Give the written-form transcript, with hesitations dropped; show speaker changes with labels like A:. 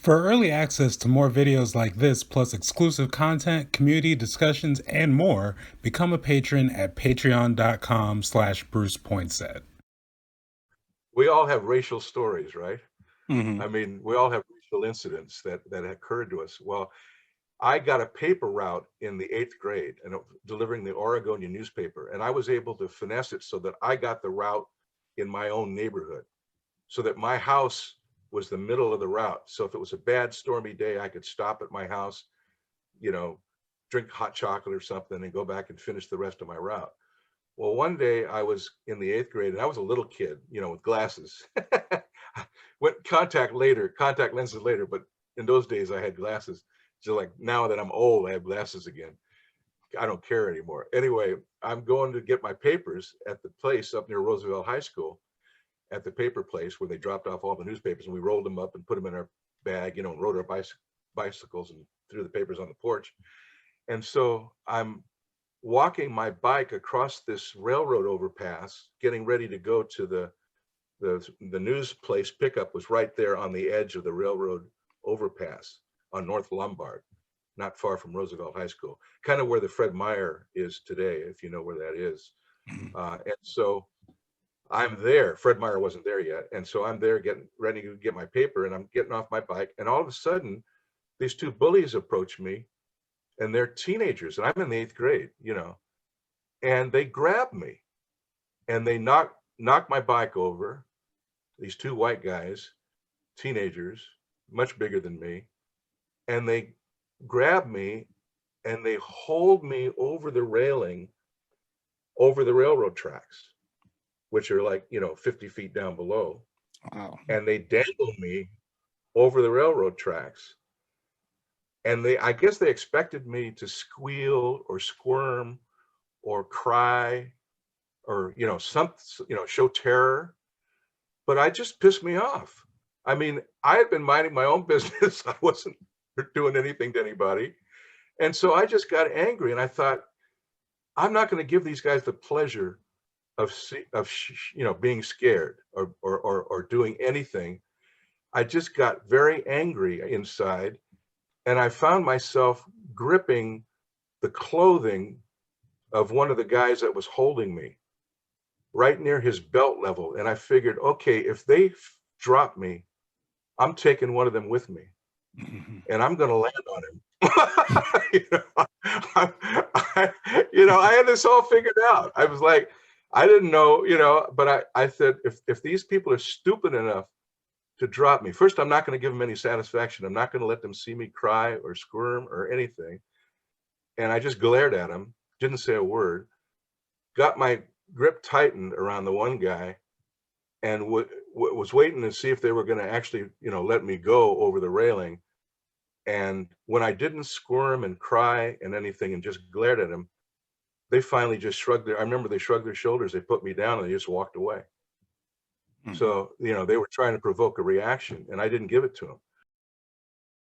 A: For early access to more videos like this, plus exclusive content, community discussions, and more, become a patron at patreon.com/BrucePoinsett.
B: We all have racial stories, right?
A: Mm-hmm.
B: I mean, we all have racial incidents that occurred to us. Well, I got a paper route in the 8th grade and delivering the Oregonian newspaper, and I was able to finesse it so that I got the route in my own neighborhood, so that my house was the middle of the route. So if it was a bad stormy day, I could stop at my house, you know, drink hot chocolate or something and go back and finish the rest of my route. Well, one day I was in the 8th grade and I was a little kid, with glasses. Went contact lenses later, but in those days I had glasses. So like now that I'm old, I have glasses again. I don't care anymore. Anyway, I'm going to get my papers at the place up near Roosevelt High School, at the paper place where they dropped off all the newspapers, and we rolled them up and put them in our bag, and rode our bicycles and threw the papers on the porch. And so I'm walking my bike across this railroad overpass, getting ready to go to the news place. Pickup was right there on the edge of the railroad overpass on North Lombard, not far from Roosevelt High School, kind of where the Fred Meyer is today, if you know where that is. And so I'm there. Fred Meyer wasn't there yet. And so I'm there getting ready to get my paper, and I'm getting off my bike. And all of a sudden, these two bullies approach me, and they're teenagers, and I'm in the 8th grade, and they grab me and they knock my bike over. These two white guys, teenagers, much bigger than me, and they grab me and they hold me over the railing, over the railroad tracks, which are like, 50 feet down below.
A: Wow.
B: And they dangle me over the railroad tracks. And I guess they expected me to squeal or squirm or cry or, show terror. But I just pissed me off. I mean, I had been minding my own business. I wasn't doing anything to anybody. And so I just got angry, and I thought, I'm not going to give these guys the pleasure of being scared or doing anything. I just got very angry inside, and I found myself gripping the clothing of one of the guys that was holding me right near his belt level. And I figured, okay, if they drop me, I'm taking one of them with me, and I'm going to land on him. I had this all figured out. I was like, I didn't know, but I said, if these people are stupid enough to drop me, first, I'm not going to give them any satisfaction. I'm not going to let them see me cry or squirm or anything. And I just glared at them, didn't say a word, got my grip tightened around the one guy, and was waiting to see if they were going to actually, let me go over the railing. And when I didn't squirm and cry and anything and just glared at them, they finally just I remember they shrugged their shoulders, they put me down, and they just walked away. So, they were trying to provoke a reaction, and I didn't give it to them.